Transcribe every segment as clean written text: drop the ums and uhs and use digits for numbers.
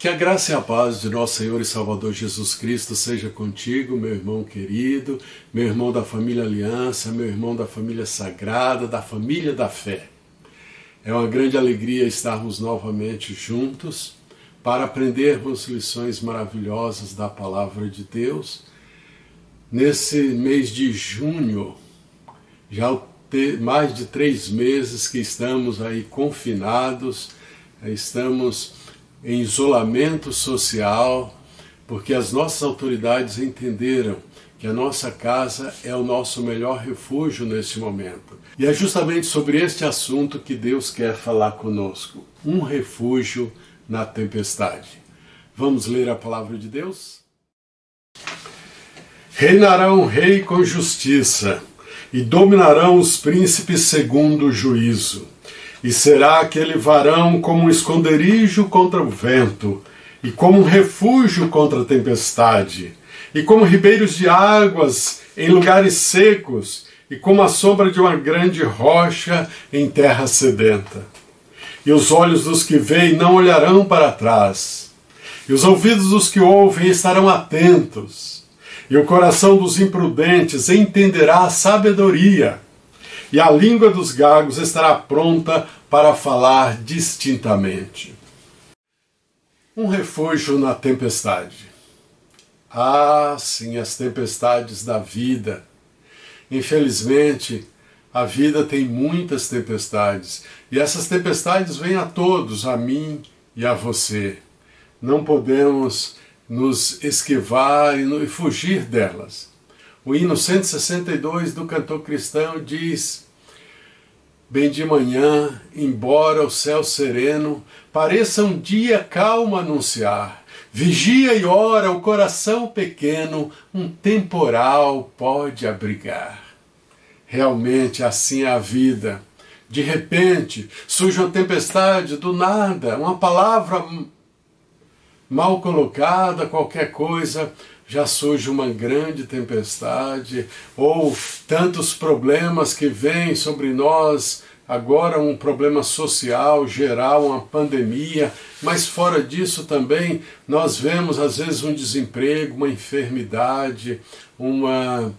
Que a graça e a paz de nosso Senhor e Salvador Jesus Cristo seja contigo, meu irmão querido, meu irmão da família Aliança, meu irmão da família Sagrada, da família da fé. É uma grande alegria estarmos novamente juntos para aprendermos lições maravilhosas da Palavra de Deus. Nesse mês de junho, já mais de 3 meses que estamos aí confinados, estamos em isolamento social, porque as nossas autoridades entenderam que a nossa casa é o nosso melhor refúgio neste momento. E é justamente sobre este assunto que Deus quer falar conosco. Um refúgio na tempestade. Vamos ler a palavra de Deus? Reinará um rei com justiça, e dominarão os príncipes segundo o juízo. E será aquele varão como um esconderijo contra o vento, e como um refúgio contra a tempestade, e como ribeiros de águas em lugares secos, e como a sombra de uma grande rocha em terra sedenta. E os olhos dos que veem não olharão para trás, e os ouvidos dos que ouvem estarão atentos, e o coração dos imprudentes entenderá a sabedoria, e a língua dos gagos estará pronta para falar distintamente. Um refúgio na tempestade. Ah, sim, as tempestades da vida. Infelizmente, a vida tem muitas tempestades, e essas tempestades vêm a todos, a mim e a você. Não podemos nos esquivar e fugir delas. O hino 162 do cantor cristão diz: bem de manhã, embora o céu sereno pareça um dia calmo anunciar, vigia e ora o coração pequeno, um temporal pode abrigar. Realmente assim é a vida. De repente surge uma tempestade do nada, uma palavra mal colocada, qualquer coisa, já surge uma grande tempestade, ou tantos problemas que vêm sobre nós, agora um problema social geral, uma pandemia, mas fora disso também nós vemos às vezes um desemprego, uma enfermidade, uma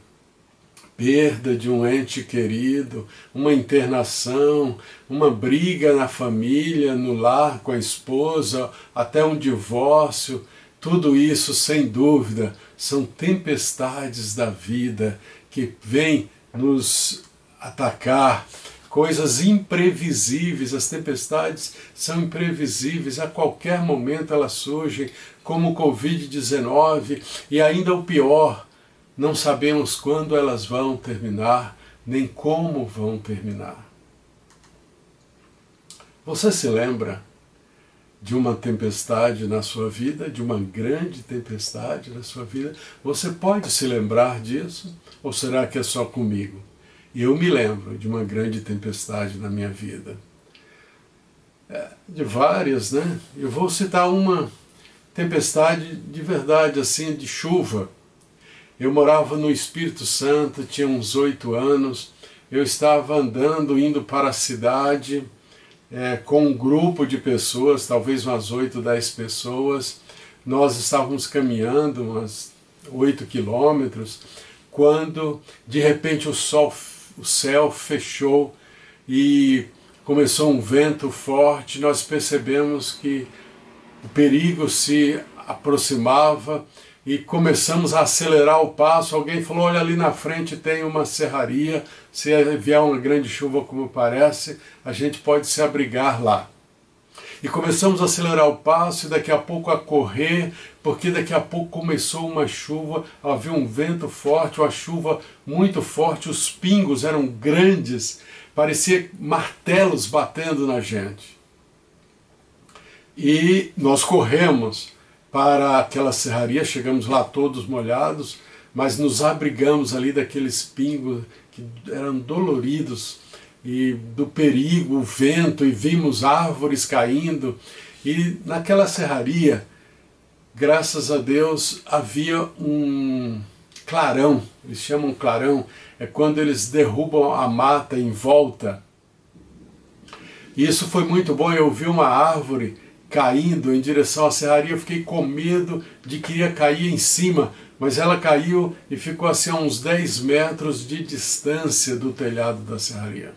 perda de um ente querido, uma internação, uma briga na família, no lar com a esposa, até um divórcio. Tudo isso, sem dúvida, são tempestades da vida que vêm nos atacar, coisas imprevisíveis. As tempestades são imprevisíveis, a qualquer momento elas surgem, como o Covid-19, e ainda o pior, não sabemos quando elas vão terminar, nem como vão terminar. Você se lembra de uma tempestade na sua vida, de uma grande tempestade na sua vida? Você pode se lembrar disso? Ou será que é só comigo? E eu me lembro de uma grande tempestade na minha vida. De várias, né? Eu vou citar uma tempestade de verdade, assim, de chuva. Eu morava no Espírito Santo, tinha uns 8 anos, eu estava andando, indo para a cidade, com um grupo de pessoas, talvez umas 8, 10 pessoas. Nós estávamos caminhando umas 8 quilômetros, quando de repente o céu fechou e começou um vento forte. Nós percebemos que o perigo se aproximava e começamos a acelerar o passo. Alguém falou: olha, ali na frente tem uma serraria, se vier uma grande chuva como parece, a gente pode se abrigar lá. E começamos a acelerar o passo e daqui a pouco a correr, porque daqui a pouco começou uma chuva, havia um vento forte, uma chuva muito forte, os pingos eram grandes, parecia martelos batendo na gente. E nós corremos para aquela serraria, chegamos lá todos molhados, mas nos abrigamos ali daqueles pingos que eram doloridos, e do perigo, o vento, e vimos árvores caindo. E naquela serraria, graças a Deus, havia um clarão, eles chamam clarão, é quando eles derrubam a mata em volta. E isso foi muito bom. Eu vi uma árvore caindo em direção à serraria. Eu fiquei com medo de que ia cair em cima, mas ela caiu e ficou assim a uns 10 metros de distância do telhado da serraria.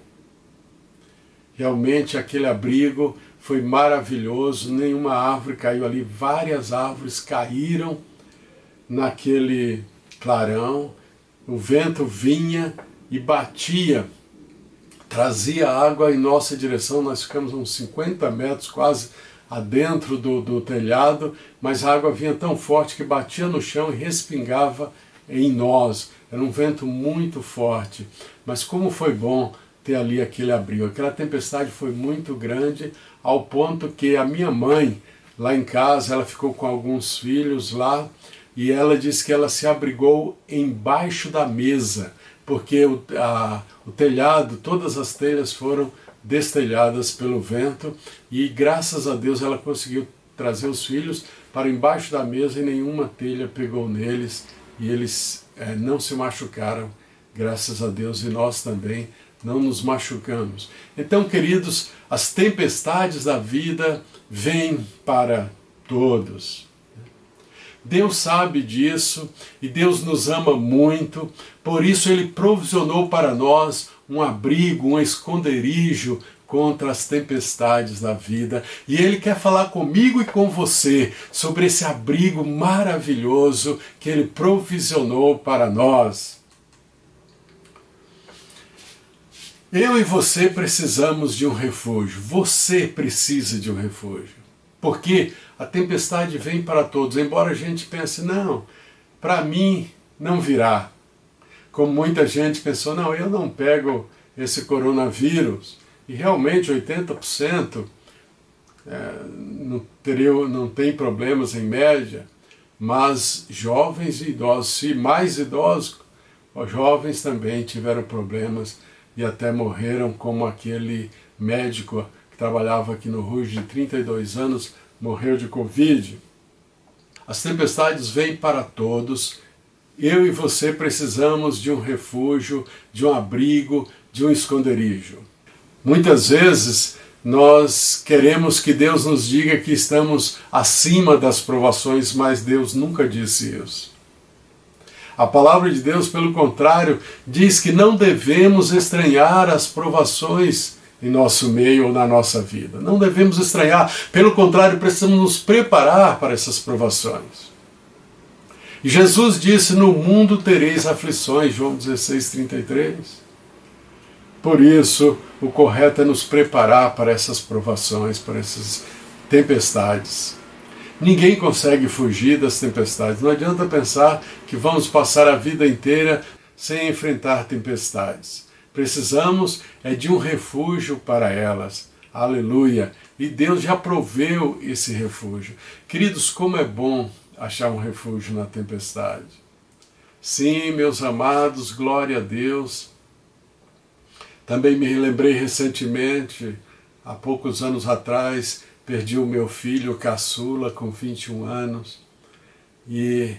Realmente aquele abrigo foi maravilhoso, nenhuma árvore caiu ali, várias árvores caíram naquele clarão, o vento vinha e batia, trazia água em nossa direção, nós ficamos uns 50 metros quase adentro do telhado, mas a água vinha tão forte que batia no chão e respingava em nós. Era um vento muito forte, mas como foi bom ter ali aquele abrigo. Aquela tempestade foi muito grande, ao ponto que a minha mãe, lá em casa, ela ficou com alguns filhos lá, e ela disse que ela se abrigou embaixo da mesa, porque o telhado, todas as telhas foram destelhadas pelo vento, e graças a Deus ela conseguiu trazer os filhos para embaixo da mesa e nenhuma telha pegou neles, e eles não se machucaram, graças a Deus, e nós também não nos machucamos. Então, queridos, as tempestades da vida vêm para todos. Deus sabe disso e Deus nos ama muito, por isso Ele provisionou para nós um abrigo, um esconderijo contra as tempestades da vida. E Ele quer falar comigo e com você sobre esse abrigo maravilhoso que Ele provisionou para nós. Eu e você precisamos de um refúgio. Você precisa de um refúgio. Porque a tempestade vem para todos. Embora a gente pense, não, para mim não virá. Como muita gente pensou, não, eu não pego esse coronavírus. E realmente 80% não tem problemas em média. Mas jovens e idosos, se mais idosos, os jovens também tiveram problemas e até morreram, como aquele médico que trabalhava aqui no Rio, de 32 anos, morreu de Covid. As tempestades vêm para todos. Eu e você precisamos de um refúgio, de um abrigo, de um esconderijo. Muitas vezes nós queremos que Deus nos diga que estamos acima das provações, mas Deus nunca disse isso. A palavra de Deus, pelo contrário, diz que não devemos estranhar as provações em nosso meio ou na nossa vida. Não devemos estranhar, pelo contrário, precisamos nos preparar para essas provações. E Jesus disse, no mundo tereis aflições, João 16:33. Por isso, o correto é nos preparar para essas provações, para essas tempestades. Ninguém consegue fugir das tempestades. Não adianta pensar que vamos passar a vida inteira sem enfrentar tempestades. Precisamos de um refúgio para elas. Aleluia! E Deus já proveu esse refúgio. Queridos, como é bom achar um refúgio na tempestade. Sim, meus amados, glória a Deus. Também me lembrei recentemente, há poucos anos atrás, perdi o meu filho caçula com 21 anos e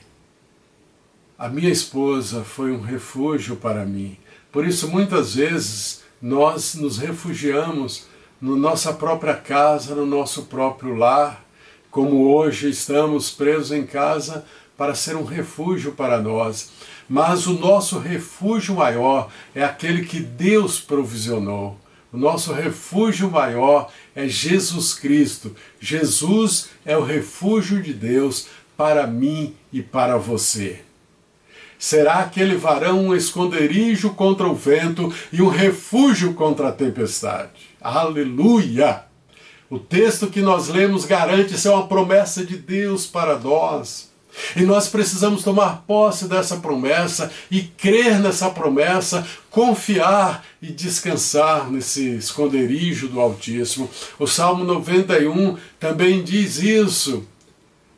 a minha esposa foi um refúgio para mim. Por isso, muitas vezes, nós nos refugiamos na nossa própria casa, no nosso próprio lar, como hoje estamos presos em casa para ser um refúgio para nós. Mas o nosso refúgio maior é aquele que Deus provisionou. O nosso refúgio maior é Jesus Cristo. Jesus é o refúgio de Deus para mim e para você. Será aquele varão um esconderijo contra o vento e um refúgio contra a tempestade. Aleluia! O texto que nós lemos garante isso, é uma promessa de Deus para nós. E nós precisamos tomar posse dessa promessa e crer nessa promessa, confiar e descansar nesse esconderijo do Altíssimo. O Salmo 91 também diz isso.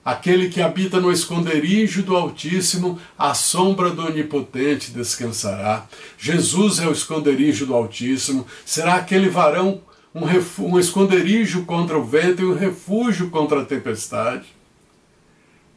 Aquele que habita no esconderijo do Altíssimo, à sombra do Onipotente descansará. Jesus é o esconderijo do Altíssimo. Será aquele varão um esconderijo contra o vento e um refúgio contra a tempestade.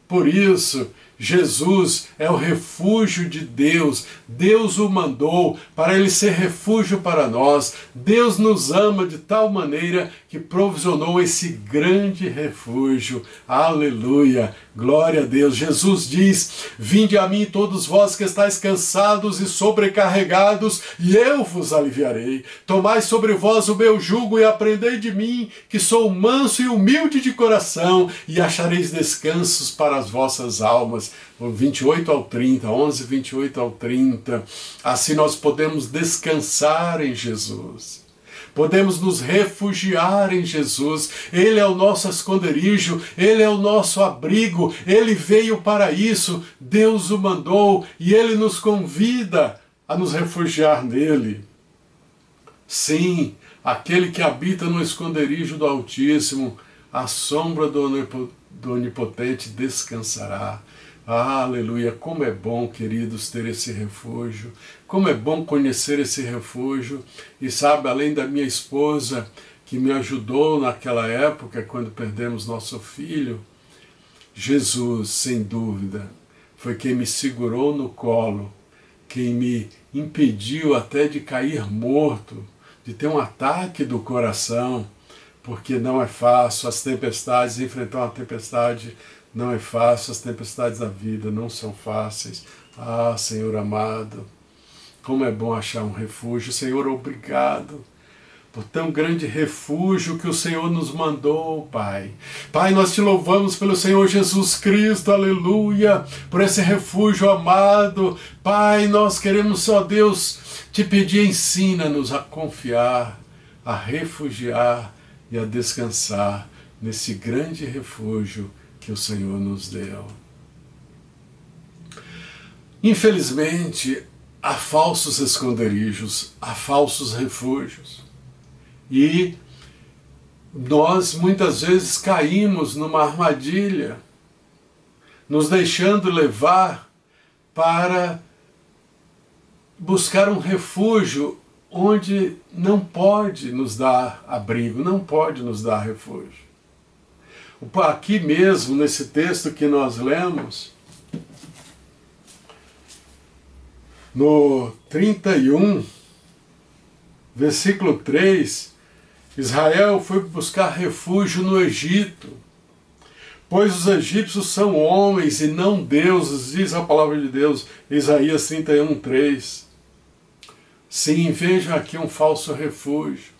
Por isso, Jesus é o refúgio de Deus. Deus o mandou para ele ser refúgio para nós. Deus nos ama de tal maneira que provisionou esse grande refúgio. Aleluia! Glória a Deus. Jesus diz: vinde a mim todos vós que estáis cansados e sobrecarregados, e eu vos aliviarei. Tomai sobre vós o meu jugo e aprendei de mim, que sou manso e humilde de coração, e achareis descansos para as vossas almas. 28 ao 30, 11, 28 ao 30. Assim nós podemos descansar em Jesus. Podemos nos refugiar em Jesus. Ele é o nosso esconderijo, Ele é o nosso abrigo, Ele veio para isso, Deus o mandou e Ele nos convida a nos refugiar nele. Sim, aquele que habita no esconderijo do Altíssimo, à sombra do Onipotente descansará. Aleluia, como é bom, queridos, ter esse refúgio, como é bom conhecer esse refúgio. E sabe, além da minha esposa, que me ajudou naquela época, quando perdemos nosso filho, Jesus, sem dúvida, foi quem me segurou no colo, quem me impediu até de cair morto, de ter um ataque do coração, porque não é fácil as tempestades, enfrentar uma tempestade não é fácil, as tempestades da vida não são fáceis. Ah, Senhor amado, como é bom achar um refúgio. Senhor, obrigado por tão grande refúgio que o Senhor nos mandou, Pai. Pai, nós te louvamos pelo Senhor Jesus Cristo, aleluia, por esse refúgio amado. Pai, nós queremos, ó Deus, te pedir, ensina-nos a confiar, a refugiar e a descansar nesse grande refúgio que o Senhor nos deu. Infelizmente, há falsos esconderijos, há falsos refúgios. E nós muitas vezes caímos numa armadilha, nos deixando levar para buscar um refúgio onde não pode nos dar abrigo, não pode nos dar refúgio. Aqui mesmo, nesse texto que nós lemos, no 31, versículo 3, Israel foi buscar refúgio no Egito, pois os egípcios são homens e não deuses, diz a palavra de Deus, Isaías 31, 3. Sim, veja aqui um falso refúgio.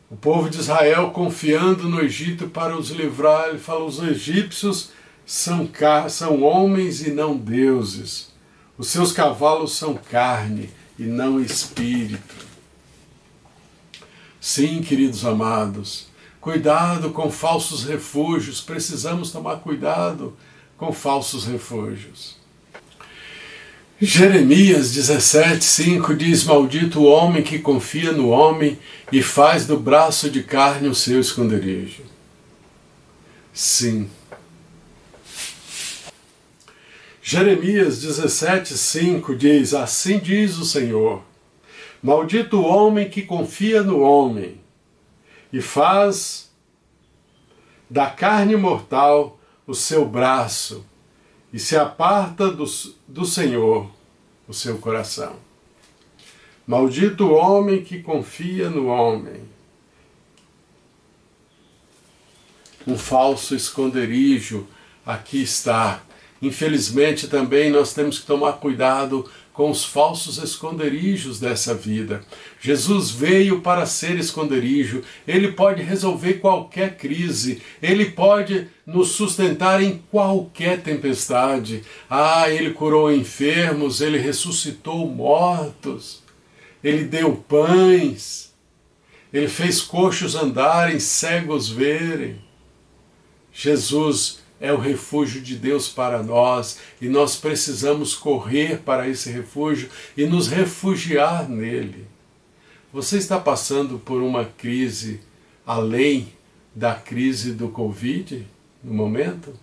O povo de Israel confiando no Egito para os livrar, ele fala, os egípcios são homens e não deuses. Os seus cavalos são carne e não espírito. Sim, queridos amados, cuidado com falsos refúgios, precisamos tomar cuidado com falsos refúgios. Jeremias 17:5 diz, maldito o homem que confia no homem e faz do braço de carne o seu esconderijo. Sim. Jeremias 17:5 diz, assim diz o Senhor, maldito o homem que confia no homem e faz da carne mortal o seu braço e se aparta do Senhor o seu coração. Maldito o homem que confia no homem. Um falso esconderijo aqui está. Infelizmente também nós temos que tomar cuidado com os falsos esconderijos dessa vida. Jesus veio para ser esconderijo, Ele pode resolver qualquer crise, Ele pode nos sustentar em qualquer tempestade. Ah, Ele curou enfermos, Ele ressuscitou mortos, Ele deu pães, Ele fez coxos andarem, cegos verem. Jesus é o refúgio de Deus para nós e nós precisamos correr para esse refúgio e nos refugiar nele. Você está passando por uma crise além da crise do Covid no momento?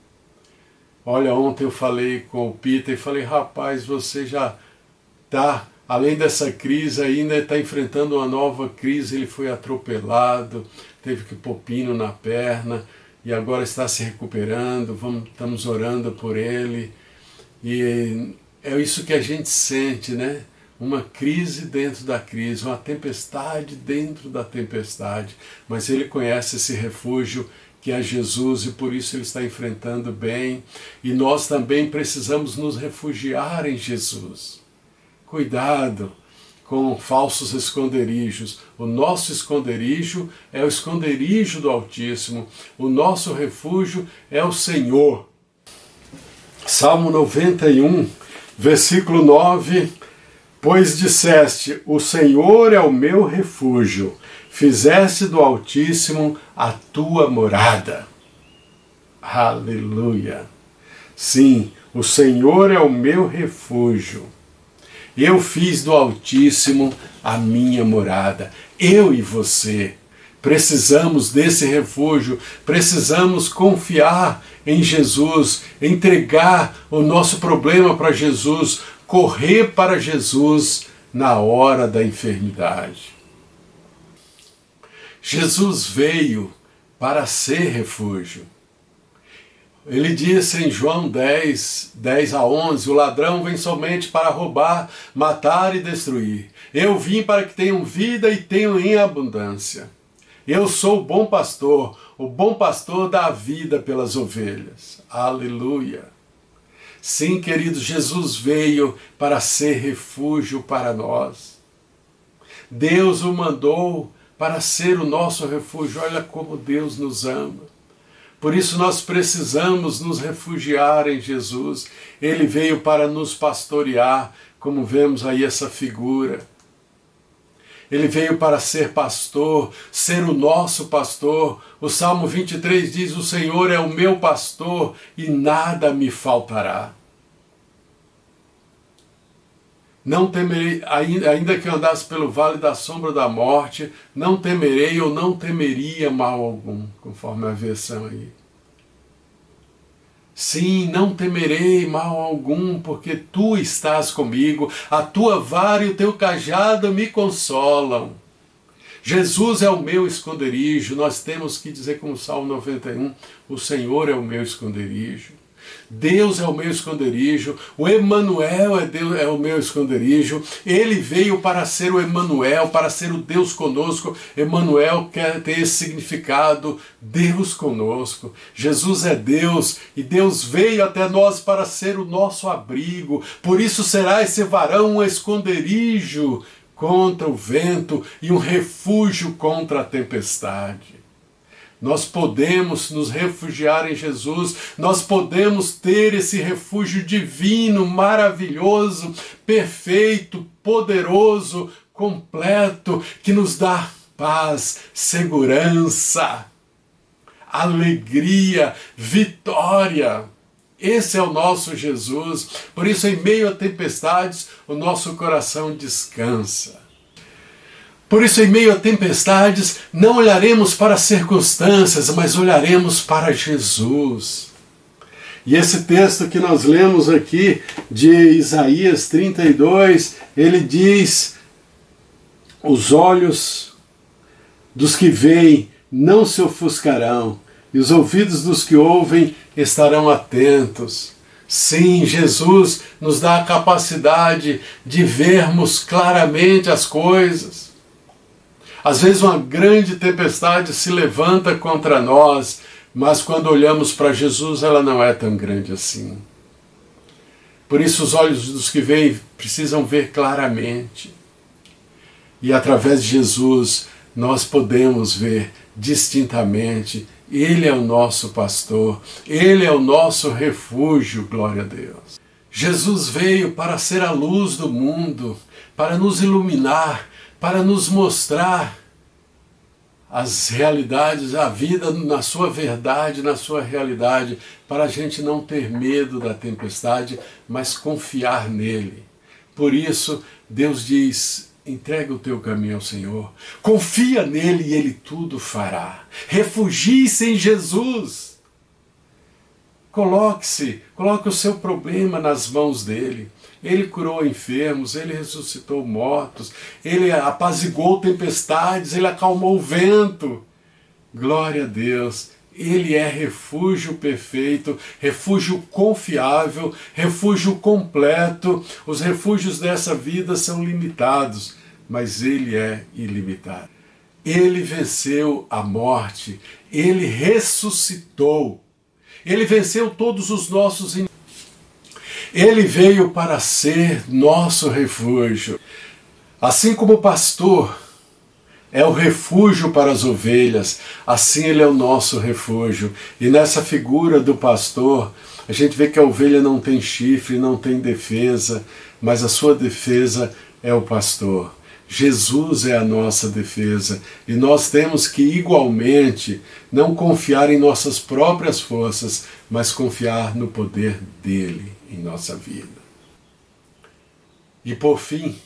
Olha, ontem eu falei com o Peter e falei, rapaz, você já está, além dessa crise, ainda está enfrentando uma nova crise. Ele foi atropelado, teve que pôr pino na perna. e agora está se recuperando, estamos orando por ele, e é isso que a gente sente, né? Uma crise dentro da crise, uma tempestade dentro da tempestade, mas ele conhece esse refúgio que é Jesus e por isso ele está enfrentando bem, e nós também precisamos nos refugiar em Jesus. Cuidado com falsos esconderijos. O nosso esconderijo é o esconderijo do Altíssimo, o nosso refúgio é o Senhor. Salmo 91, versículo 9: Pois disseste, o Senhor é o meu refúgio, fizeste do Altíssimo a tua morada. Aleluia! Sim, o Senhor é o meu refúgio. Eu fiz do Altíssimo a minha morada. Eu e você precisamos desse refúgio, precisamos confiar em Jesus, entregar o nosso problema para Jesus, correr para Jesus na hora da enfermidade. Jesus veio para ser refúgio. Ele disse em João 10, 10-11, o ladrão vem somente para roubar, matar e destruir. Eu vim para que tenham vida e tenham em abundância. Eu sou o bom pastor dá a vida pelas ovelhas. Aleluia! Sim, queridos, Jesus veio para ser refúgio para nós. Deus o mandou para ser o nosso refúgio. Olha como Deus nos ama. Por isso nós precisamos nos refugiar em Jesus. Ele veio para nos pastorear, como vemos aí essa figura. Ele veio para ser pastor, ser o nosso pastor. O Salmo 23 diz, o Senhor é o meu pastor e nada me faltará. Não temerei, ainda que eu andasse pelo vale da sombra da morte, não temerei ou não temeria mal algum, conforme a versão aí. Sim, não temerei mal algum, porque tu estás comigo, a tua vara e o teu cajado me consolam. Jesus é o meu esconderijo, nós temos que dizer como Salmo 91, o Senhor é o meu esconderijo. Deus é o meu esconderijo, o Emanuel é o meu esconderijo. Ele veio para ser o Emanuel, para ser o Deus conosco. Emanuel quer ter esse significado, Deus conosco. Jesus é Deus e Deus veio até nós para ser o nosso abrigo. Por isso será esse varão um esconderijo contra o vento e um refúgio contra a tempestade. Nós podemos nos refugiar em Jesus, nós podemos ter esse refúgio divino, maravilhoso, perfeito, poderoso, completo, que nos dá paz, segurança, alegria, vitória. Esse é o nosso Jesus. Por isso, em meio a tempestades, o nosso coração descansa. Por isso, em meio a tempestades, não olharemos para as circunstâncias, mas olharemos para Jesus. E esse texto que nós lemos aqui, de Isaías 32, ele diz, os olhos dos que veem não se ofuscarão, e os ouvidos dos que ouvem estarão atentos. Sim, Jesus nos dá a capacidade de vermos claramente as coisas. Às vezes uma grande tempestade se levanta contra nós, mas quando olhamos para Jesus, ela não é tão grande assim. Por isso os olhos dos que veem precisam ver claramente. E através de Jesus nós podemos ver distintamente. Ele é o nosso pastor, Ele é o nosso refúgio, glória a Deus. Jesus veio para ser a luz do mundo, para nos iluminar, para nos mostrar as realidades, a vida na sua verdade, na sua realidade, para a gente não ter medo da tempestade, mas confiar nele. Por isso, Deus diz, entrega o teu caminho ao Senhor, confia nele e ele tudo fará. Refugie-se em Jesus. Coloque o seu problema nas mãos dele. Ele curou enfermos, ele ressuscitou mortos, ele apaziguou tempestades, ele acalmou o vento. Glória a Deus, Ele é refúgio perfeito, refúgio confiável, refúgio completo. Os refúgios dessa vida são limitados, mas Ele é ilimitado. Ele venceu a morte, Ele ressuscitou, Ele venceu todos os nossos inimigos. Ele veio para ser nosso refúgio. Assim como o pastor é o refúgio para as ovelhas, assim Ele é o nosso refúgio. E nessa figura do pastor, a gente vê que a ovelha não tem chifre, não tem defesa, mas a sua defesa é o pastor. Jesus é a nossa defesa e nós temos que igualmente não confiar em nossas próprias forças, mas confiar no poder dele em nossa vida. E por fim,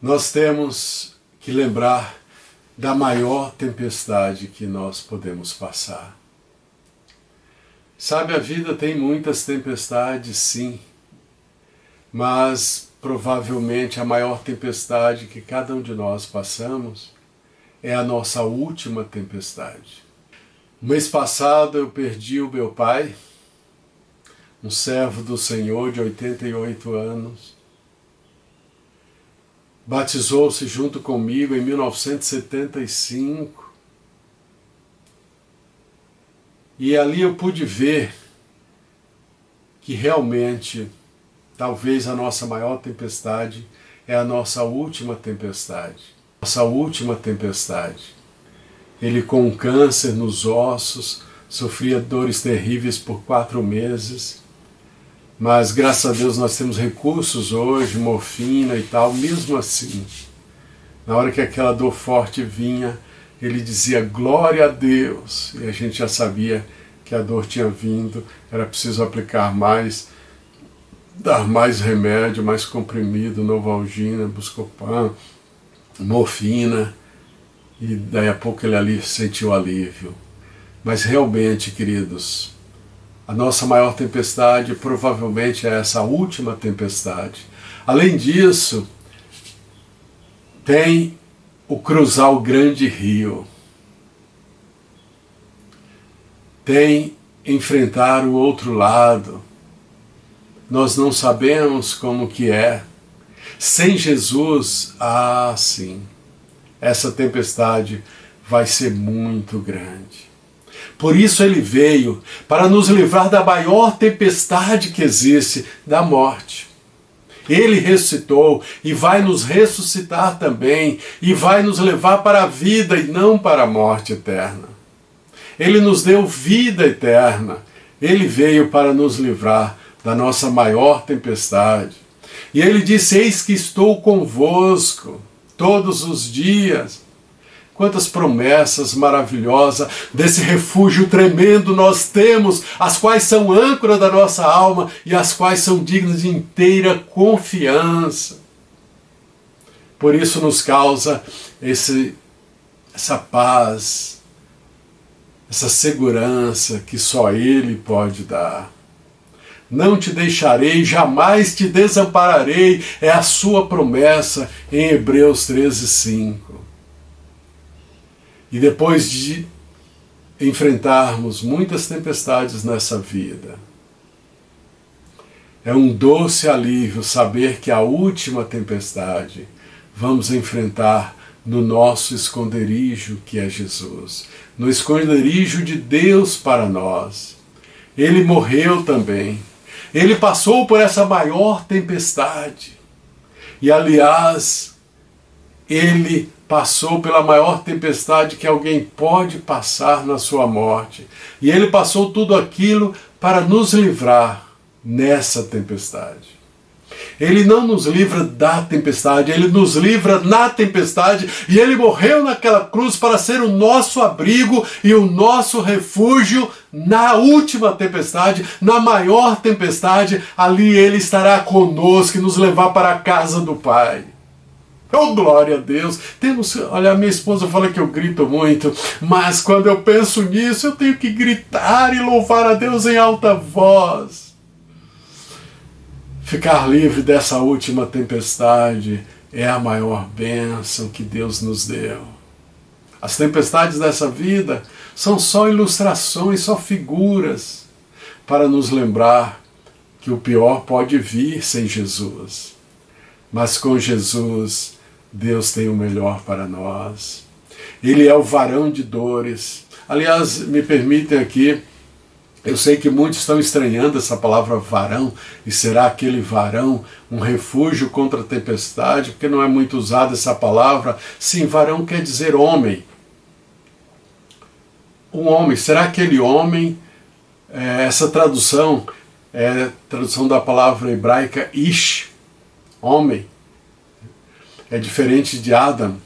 nós temos que lembrar da maior tempestade que nós podemos passar. Sabe, a vida tem muitas tempestades, sim, mas provavelmente a maior tempestade que cada um de nós passamos é a nossa última tempestade. No mês passado eu perdi o meu pai, um servo do Senhor de 88 anos. Batizou-se junto comigo em 1975. E ali eu pude ver que realmente talvez a nossa maior tempestade é a nossa última tempestade. Nossa última tempestade. Ele com um câncer nos ossos, sofria dores terríveis por 4 meses. Mas graças a Deus nós temos recursos hoje, morfina e tal. Mesmo assim, na hora que aquela dor forte vinha, ele dizia glória a Deus. E a gente já sabia que a dor tinha vindo, era preciso aplicar mais, dar mais remédio, mais comprimido, Novalgina, Buscopan, morfina, e daí a pouco ele ali sentiu alívio. Mas realmente, queridos, a nossa maior tempestade provavelmente é essa última tempestade. Além disso, tem o cruzar o grande rio. Tem enfrentar o outro lado. Nós não sabemos como que é. Sem Jesus, sim, essa tempestade vai ser muito grande. Por isso ele veio, para nos livrar da maior tempestade que existe, da morte. Ele ressuscitou e vai nos ressuscitar também, e vai nos levar para a vida e não para a morte eterna. Ele nos deu vida eterna. Ele veio para nos livrar da nossa maior tempestade. E ele disse, eis que estou convosco todos os dias. Quantas promessas maravilhosas desse refúgio tremendo nós temos, as quais são âncora da nossa alma e as quais são dignas de inteira confiança. Por isso nos causa essa paz, essa segurança que só Ele pode dar. Não te deixarei, jamais te desampararei, é a sua promessa em Hebreus 13:5. E depois de enfrentarmos muitas tempestades nessa vida, é um doce alívio saber que a última tempestade vamos enfrentar no nosso esconderijo, que é Jesus, no esconderijo de Deus para nós. Ele morreu também. Ele passou por essa maior tempestade. E, aliás, ele passou pela maior tempestade que alguém pode passar na sua morte. E ele passou tudo aquilo para nos livrar nessa tempestade. Ele não nos livra da tempestade, ele nos livra na tempestade, e ele morreu naquela cruz para ser o nosso abrigo e o nosso refúgio na última tempestade, na maior tempestade. Ali ele estará conosco e nos levar para a casa do Pai. Oh, glória a Deus! Olha, minha esposa fala que eu grito muito, mas quando eu penso nisso, eu tenho que gritar e louvar a Deus em alta voz. Ficar livre dessa última tempestade é a maior bênção que Deus nos deu. As tempestades dessa vida são só ilustrações, só figuras para nos lembrar que o pior pode vir sem Jesus. Mas com Jesus, Deus tem o melhor para nós. Ele é o varão de dores. Aliás, me permitem aqui, eu sei que muitos estão estranhando essa palavra varão, e será aquele varão um refúgio contra a tempestade, porque não é muito usada essa palavra. Sim, varão quer dizer homem. Um homem, será aquele homem, essa tradução é a tradução da palavra hebraica ish, homem. É diferente de Adam,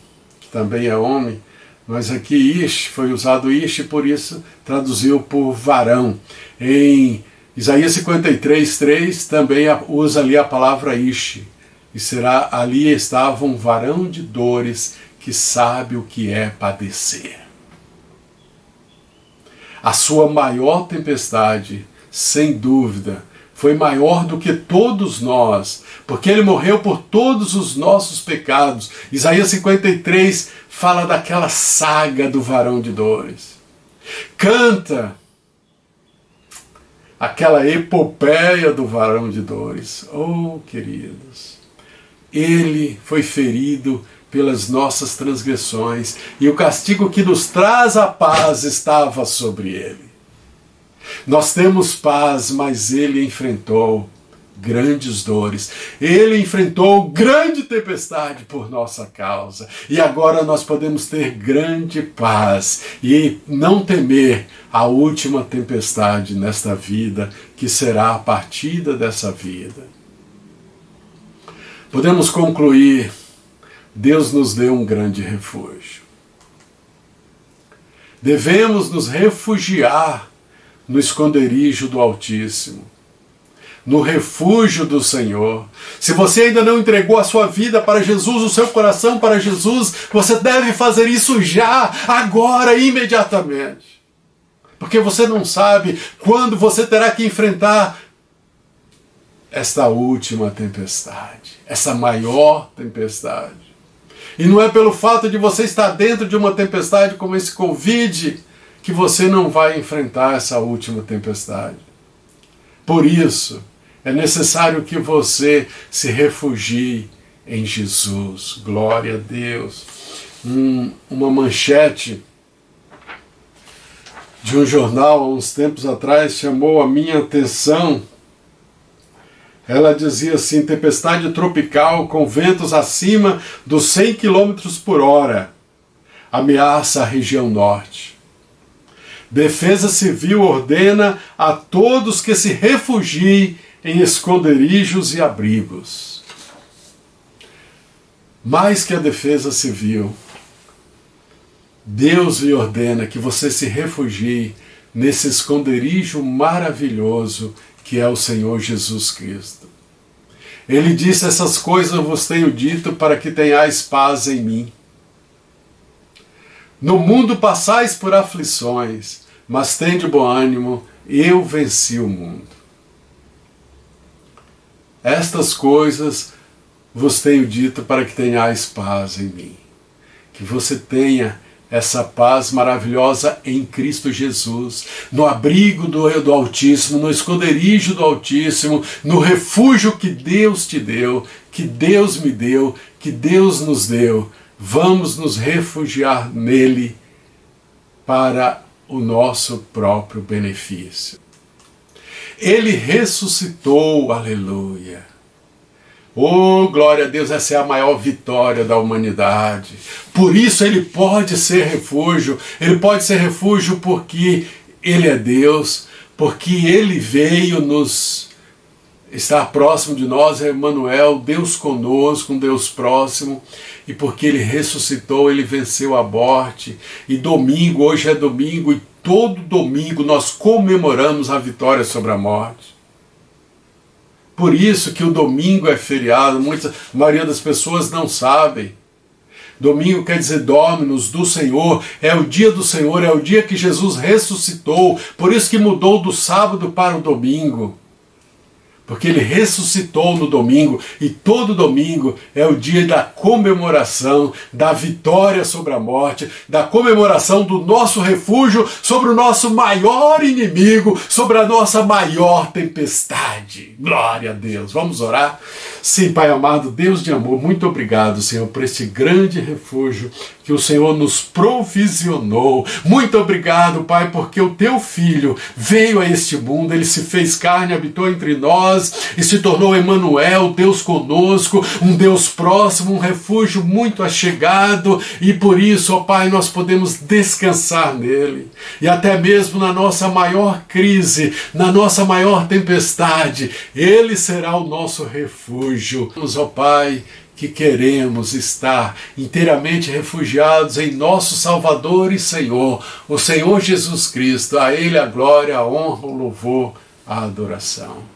que também é homem. Mas aqui Ish, foi usado Ish, por isso traduziu por varão. Em Isaías 53:3 também usa ali a palavra Ish. E será ali estava um varão de dores que sabe o que é padecer. A sua maior tempestade, sem dúvida, foi maior do que todos nós, porque ele morreu por todos os nossos pecados. Isaías 53 fala daquela saga do varão de dores. Canta aquela epopeia do varão de dores. Oh, queridos, ele foi ferido pelas nossas transgressões, e o castigo que nos traz a paz estava sobre ele. Nós temos paz, mas ele enfrentou grandes dores. Ele enfrentou grande tempestade por nossa causa. E agora nós podemos ter grande paz e não temer a última tempestade nesta vida, que será a partida dessa vida. Podemos concluir: Deus nos deu um grande refúgio. Devemos nos refugiar no esconderijo do Altíssimo, no refúgio do Senhor. Se você ainda não entregou a sua vida para Jesus, o seu coração para Jesus, você deve fazer isso já, agora, imediatamente. Porque você não sabe quando você terá que enfrentar esta última tempestade, essa maior tempestade. E não é pelo fato de você estar dentro de uma tempestade como esse Covid que você não vai enfrentar essa última tempestade. Por isso, é necessário que você se refugie em Jesus. Glória a Deus. Uma manchete de um jornal, há uns tempos atrás, chamou a minha atenção. Ela dizia assim: tempestade tropical com ventos acima dos 100 km por hora ameaça a região norte. Defesa Civil ordena a todos que se refugiem em esconderijos e abrigos. Mais que a Defesa Civil, Deus lhe ordena que você se refugie nesse esconderijo maravilhoso que é o Senhor Jesus Cristo. Ele disse: essas coisas eu vos tenho dito para que tenhais paz em mim. No mundo passais por aflições, mas tende bom ânimo, eu venci o mundo. Estas coisas vos tenho dito para que tenhais paz em mim. Que você tenha essa paz maravilhosa em Cristo Jesus, no abrigo do Altíssimo, no esconderijo do Altíssimo, no refúgio que Deus te deu, que Deus me deu, que Deus nos deu. Vamos nos refugiar nele para o nosso próprio benefício. Ele ressuscitou, aleluia. Oh, glória a Deus, essa é a maior vitória da humanidade. Por isso ele pode ser refúgio. Ele pode ser refúgio porque ele é Deus, porque ele veio nos estar próximo de nós, é Emmanuel, Deus conosco, um Deus próximo, e porque ele ressuscitou, ele venceu a morte. E domingo, hoje é domingo, e todo domingo nós comemoramos a vitória sobre a morte. Por isso que o domingo é feriado, a maioria das pessoas não sabem. Domingo quer dizer Dominus, do Senhor, é o dia do Senhor, é o dia que Jesus ressuscitou, por isso que mudou do sábado para o domingo. porque Ele ressuscitou no domingo, e todo domingo é o dia da comemoração, da vitória sobre a morte, da comemoração do nosso refúgio sobre o nosso maior inimigo, sobre a nossa maior tempestade. Glória a Deus. Vamos orar? Sim, Pai amado, Deus de amor, muito obrigado, Senhor, por este grande refúgio que o Senhor nos provisionou. Muito obrigado, Pai, porque o Teu Filho veio a este mundo, Ele se fez carne, habitou entre nós e se tornou Emanuel, Deus conosco, um Deus próximo, um refúgio muito achegado, e por isso, ó Pai, nós podemos descansar nele. E até mesmo na nossa maior crise, na nossa maior tempestade, Ele será o nosso refúgio. Ó Pai, que queremos estar inteiramente refugiados em nosso Salvador e Senhor, o Senhor Jesus Cristo. A Ele a glória, a honra, o louvor, a adoração.